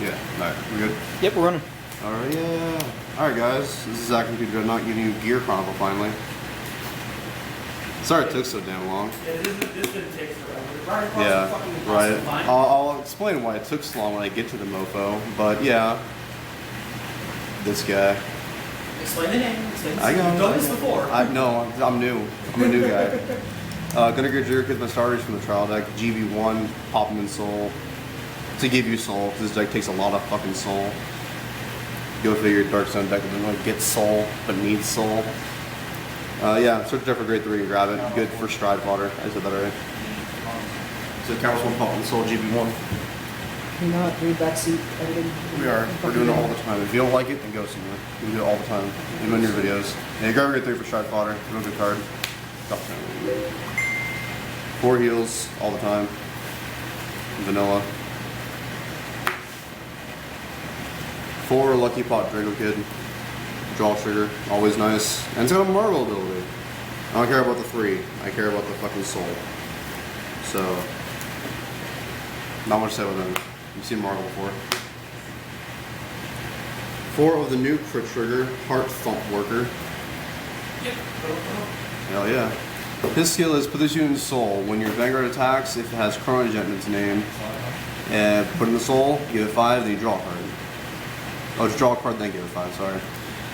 Yeah. Alright, we good? Yep, we're running. Alright, yeah. Alright guys, this is Zach from Chronojet giving you Gear Chronicle finally. Sorry it took so damn long. Yeah, this didn't take forever. Yeah, right. I'll explain why it took so long when I get to the mofo, but yeah. This guy. Explain the name. Explain the I know. You've done this before. No, I'm new. I'm a new guy. Gonna get Gear Chronicle my starters from the trial deck. GB01, pop them in soul. To give you soul, because this deck takes a lot of fucking soul. Go figure, Dark Zone deck doesn't really get soul, but needs soul. Yeah, search there for grade 3 and grab it. Good for stride fodder. I said that already. So Carol's one pop and soul GB1. Can you not read backseat editing? We are. We're doing it all the time. If you don't like it, then go somewhere. We do it all the time. Even in your videos. Yeah, grab grade 3 for stride fodder. Real good card. 4 heals all the time. Vanilla. 4 Lucky Pot Drago Kid. Draw trigger, always nice. And it's got a Marvel ability. I don't care about the 3, I care about the fucking soul. So, not much to say with them. You've seen Marvel before. 4 of the new crit trigger, Heart Thump Worker. Yep. Hell yeah. His skill is put this unit in soul. When your Vanguard attacks, if it has Chronojet in its name, and put it in the soul, give it 5, then you draw a card. Oh, just draw a card, then give it 5, sorry.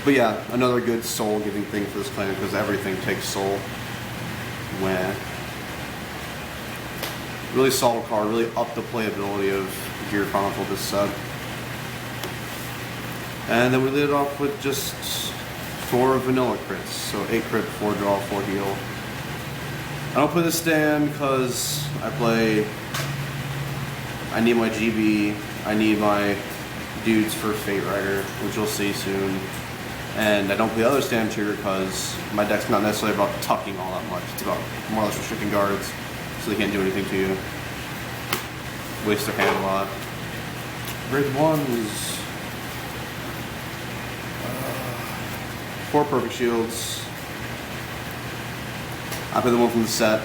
But yeah, another good soul giving thing for this clan because everything takes soul. Wah. Really solid card, really up the playability of Gear Chronicle this set. And then we lit it off with just 4 vanilla crits. So 8 crit, 4 draw, 4 heal. I don't put this stand because I need my GB, I need my dudes for Fate Rider, which you'll see soon. And I don't play other stand tier because my deck's not necessarily about tucking all that much. It's about more or less restricting guards so they can't do anything to you. Waste their hand a lot. Grade 1 is 4 perfect shields. I play the one from the set.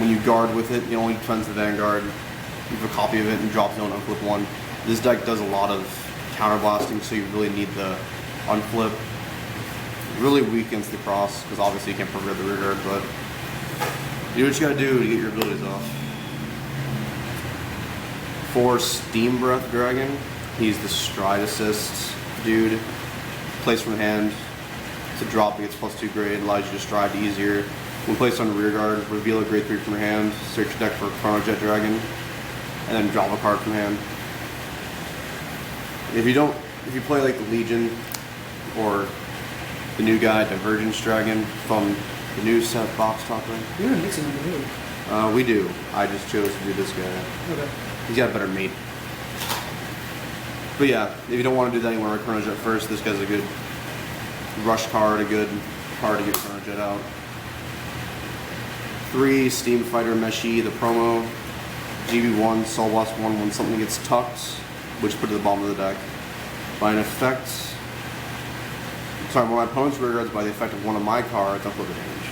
When you guard with it, it only defends the Vanguard. You have a copy of it and drop zone unflip 1. This deck does a lot of counterblasting, so you really need the unflip. Really weak against the cross, because obviously you can't program the rear guard, but do what you gotta do to get your abilities off. 4 Steam Breath Dragon. He's the stride assist dude. Placed from hand to drop, it gets +2 grade, allows you to stride easier. When placed on rear guard, reveal a grade 3 from your hand, search your deck for a Chronojet Dragon, and then drop a card from hand. If you play like the Legion or the new guy, Divergence Dragon from the new set box topper. You're mixing them with me. We do. I just chose to do this guy. Okay. He's got a better mate. But yeah, if you don't want to do that, you want to run Chronojet first, this guy's a good rush card, a good card to get Chronojet out. 3 Steam Fighter Meshi, the promo. GB1, Soul Blast 1, when something gets tucked, which put it at the bottom of the deck. By an effect, when my opponent's rear guards by the effect of one of my cards, I'll flip the damage.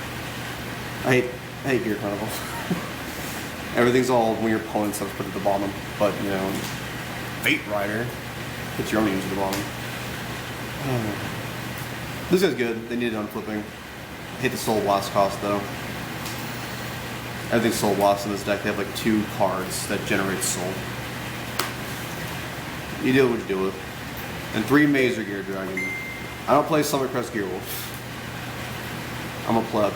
I hate Gear Chronicle. Everything's all when your opponent's stuff's put at the bottom, but you know, Fate Rider puts your own units at the bottom. This guy's good. They needed unflipping. I hate the Soul Blast cost though. Everything's Soul Blast in this deck. They have like 2 cards that generate soul. You deal with what you deal with. And 3 Mazer Gear Dragon. I don't play Summer Crest Gearwolf. I'm a pleb.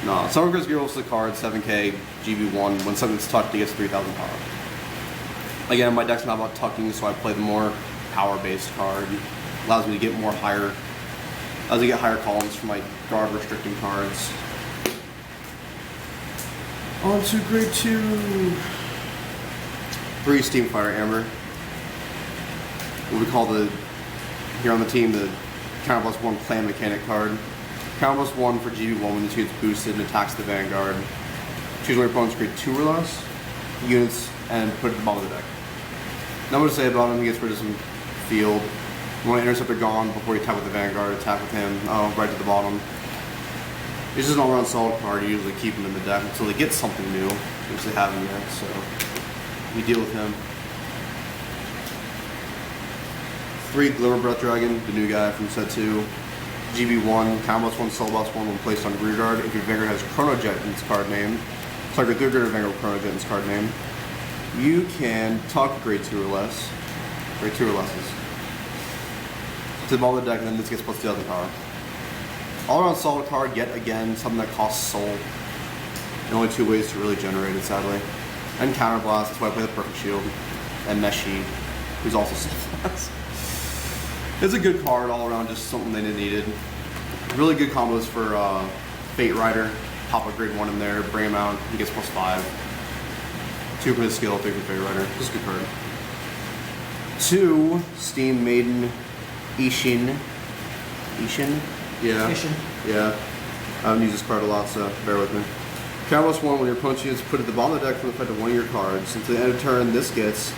No, Summer Crest Gearwolf's the card, 7k, GB1. When something's tucked, he gets 3000 power. Again, my deck's not about tucking, so I play the more power-based card. Allows me to get higher columns for my guard restricting cards. On to grade 2. 3 Steam Fighter Amber. What we call here on the team, the counter +1 clan mechanic card. Counter +1 for GB1 when this unit's boosted and attacks the Vanguard. Choose one of your opponent's grade 2 or less units and put it at the bottom of the deck. Not much to say about him, he gets rid of some field. You want to Interceptor gone before you attack with the Vanguard, attack with him, right to the bottom. He's just an all-around solid card, you usually keep him in the deck until they get something new, which they haven't yet, so you deal with him. 3 Glimmer Breath Dragon, the new guy from set 2. GB1, Combos 1, Soul Boss 1 when placed on rear guard. If your Vanguard has Chronojet in its card name, sorry, your third Vanguard with Chronojet in its card name, you can tuck grade 2 or less. Grade 2 or lesses. To the bottom of the deck, and then this gets plus 2,000 power. All around solid card, yet again, something that costs soul. And only 2 ways to really generate it, sadly. And Counterblast, that's why I play the Perfect Shield. And Meshi, who's also Soulblast. It's a good card all around, just something they needed. Really good combos for Fate Rider. Pop a grade 1 in there, bring him out, he gets plus 5. 2 for his skill, 3 for Fate Rider. Just a good card. 2, Steam Maiden Ishin. Ishin? Yeah. Ishin. Yeah. I haven't used this card a lot, so bear with me. Counterblast 1, when your opponent uses, put it at the bottom of the deck from the effect of one of your cards. Until the end of turn, this gets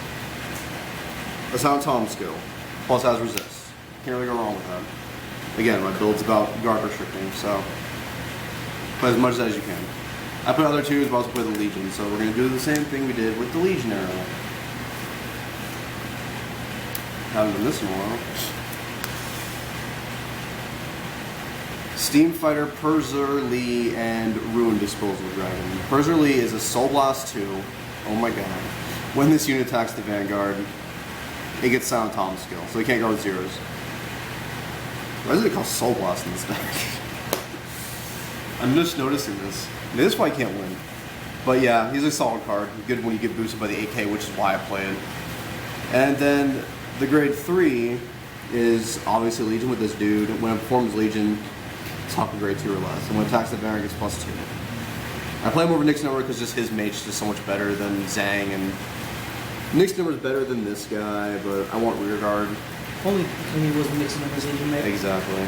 a Sound Tom skill, plus has resist. Can't really go wrong with that. Again, my build's about guard restricting, so play as much as you can. I put other 2s, but I also play the Legion, so we're going to do the same thing we did with the Legionary. Haven't done this in a while. Steam Fighter, Purser Lee, and Ruin Disposal Dragon. Purser Lee is a Soul Blast 2. Oh my god. When this unit attacks the Vanguard, it gets Sound Tom skill, so they can't go with zeros. Why does it call Soul Blast in this deck? I'm just noticing this. Maybe that's why I can't win. But yeah, he's a solid card. Good when you get boosted by the 8K, which is why I play it. And then the grade 3 is obviously Legion with this dude. When it performs Legion, top of grade 2 or less. And when it attacks the Vanguard, it gets plus 2. I play him over Nick's number because just his mage is just so much better than Zhang. And Nick's number is better than this guy, but I want rear guard. Only when he was mixing numbers Legion, maybe. Exactly.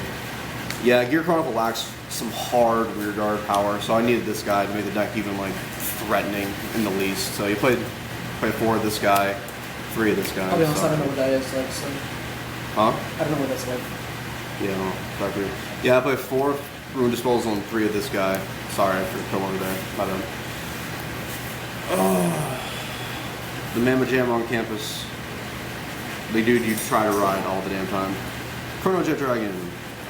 Yeah, Gear Chronicle lacks some hard rear guard power, so I needed this guy to make the deck even like threatening in the least. So you play 4 of this guy, 3 of this guy. I'll be honest, I don't know what that is like, so. Huh? I don't know what that's like. Yeah, no, exactly. Yeah, I play 4 Ruin Disposal and 3 of this guy. Sorry for the kill over there. My bad. Oh, the Mamma Jam on campus. The dude you try to ride all the damn time. Chronojet Dragon.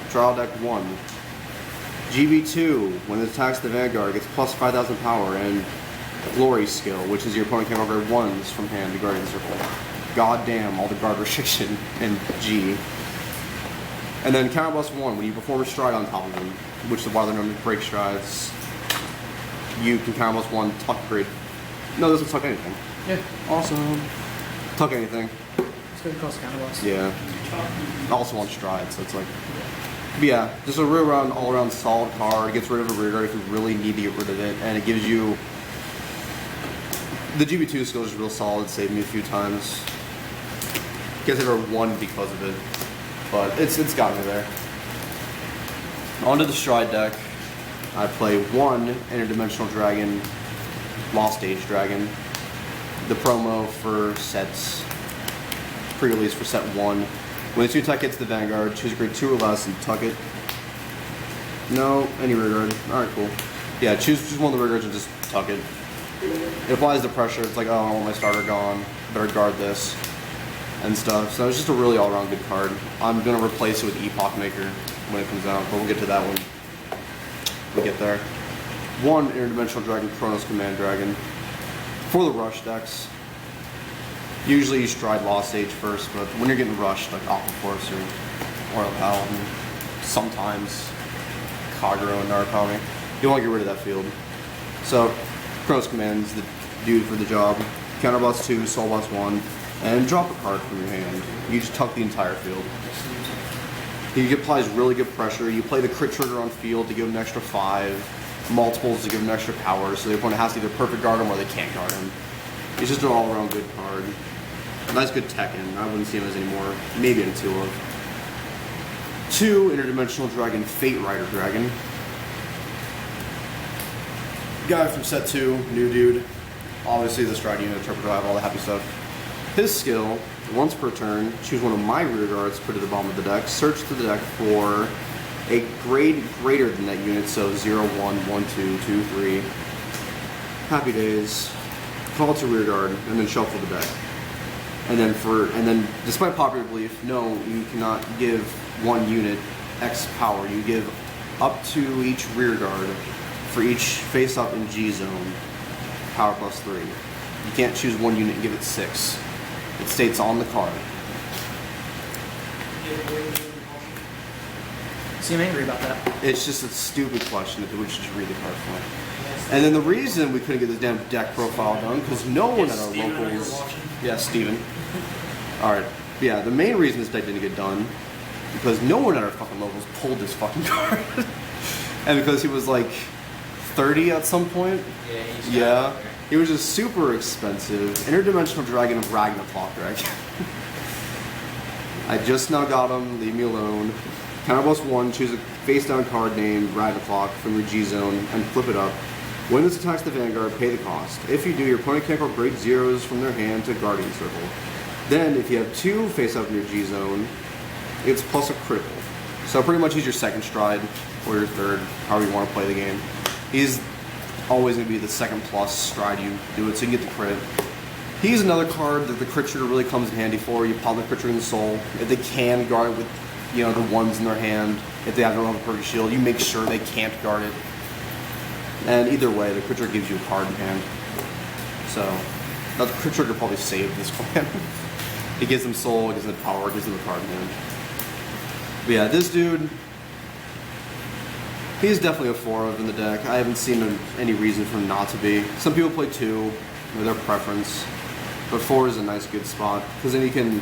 Trial deck 1. GB2. When it attacks the Vanguard, gets plus 5,000 power and Glory skill, which is your opponent can override 1s from hand to Guardian Circle. God damn, all the guard restriction in G. And then Counterblast 1, when you perform a stride on top of him, which is why they're known to break strides, you can Counterblast 1, tuck grade. No, this doesn't tuck anything. Yeah. Awesome. Tuck anything. It's going to cost Counterblast. Yeah. Also on stride, so it's like. But yeah, just a real round, all around solid card. It gets rid of a rear guard if you really need to get rid of it, and it gives you. The GB2 skill is real solid, saved me a few times. Guess I never won because of it, but it's got me there. Onto the Stride deck, I play 1 Interdimensional Dragon, Lost Age Dragon. The promo for sets, pre-release for set 1. When the 2 attack hits the Vanguard, choose a grade 2 or less and tuck it. No, any rear guard. Alright, cool. Yeah, choose one of the rear guards and just tuck it. It applies the pressure. It's like, oh, I want my starter gone. Better guard this. And stuff. So it's just a really all-around good card. I'm going to replace it with Epoch Maker when it comes out, but we'll get to that when we get there. 1 Interdimensional Dragon, Chronos Command Dragon. For the rush decks, usually you stride Lost Age first, but when you're getting rushed, like Aqua Force or Oil Paladin, sometimes Kagero and Narukami, you want to get rid of that field. So, Chronos Command's the dude for the job. Counterblast 2, Soul Blast 1, and drop a card from your hand. You just tuck the entire field. He applies really good pressure. You play the crit trigger on field to give him an extra 5, multiples to give him extra power, so the opponent has to either perfect guard him or they can't guard him. He's just an all-around good card. Nice good tech in. I wouldn't see him as any more. Maybe in a 2-of. 2 Interdimensional Dragon, Fate Rider Dragon. Guy from set 2, new dude. Obviously the stride unit, interpreter, all the happy stuff. His skill, once per turn, choose one of my rear guards, put it at the bottom of the deck, search through the deck for a grade greater than that unit, so 0, 1, 1, 2, 2, 3. Happy days. Call it to rear guard, and then shuffle the deck. And then despite popular belief, no, you cannot give one unit X power. You give up to each rear guard for each face up in G zone power plus 3. You can't choose one unit and give it 6. It states on the card. See, I'm angry about that. It's just a stupid question that we should just read the card for. And then the reason we couldn't get this damn deck profile done, because no one at our locals... Yeah, Steven. Alright. Yeah, the main reason this deck didn't get done, because no one at our fucking locals pulled this fucking card. And because he was like 30 at some point. Yeah. He was just super expensive. Interdimensional Dragon of Ragnarok. I just now got him, leave me alone. +1, choose a face down card named Ragnarok from your G zone and flip it up. When this attacks the Vanguard, pay the cost. If you do, your opponent can incorporate zeros from their hand to Guardian Circle. Then, if you have 2 face up in your G zone, it's plus a critical. So pretty much he's your second stride, or your third, however you want to play the game. He's always going to be the second plus stride you do it, so you can get the crit. He's another card that the crit trigger really comes in handy for. You pop the crit trigger in the soul. If they can guard it with, you know, the ones in their hand, if they have a perfect shield, you make sure they can't guard it. And either way, the crit trigger gives you a card in hand. So, the crit trigger probably saved this plan. It gives them soul, it gives them power, it gives them a card in hand. But yeah, this dude, he's definitely a 4 of in the deck. I haven't seen any reason for him not to be. Some people play 2 with their preference, but 4 is a nice good spot, because then you can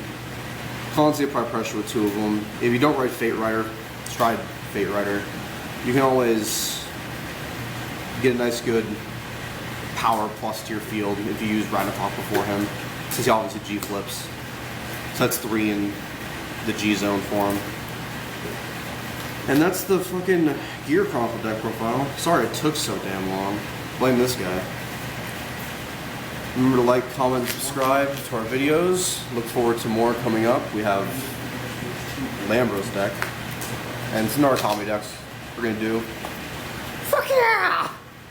constantly apply pressure with 2 of them. If you don't write Fate Rider, stride Fate Rider, you can always get a nice good power plus to your field if you use Ragnarok before him, since he obviously G flips. So that's 3 in the G zone for him. And that's the fucking Gear Chronicle deck profile. Sorry it took so damn long. Blame this guy. Remember to like, comment, subscribe to our videos. Look forward to more coming up. We have Lambros deck. And some Narcomi decks we're gonna do. Fuck yeah!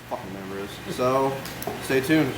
Fucking Lambros. So, stay tuned.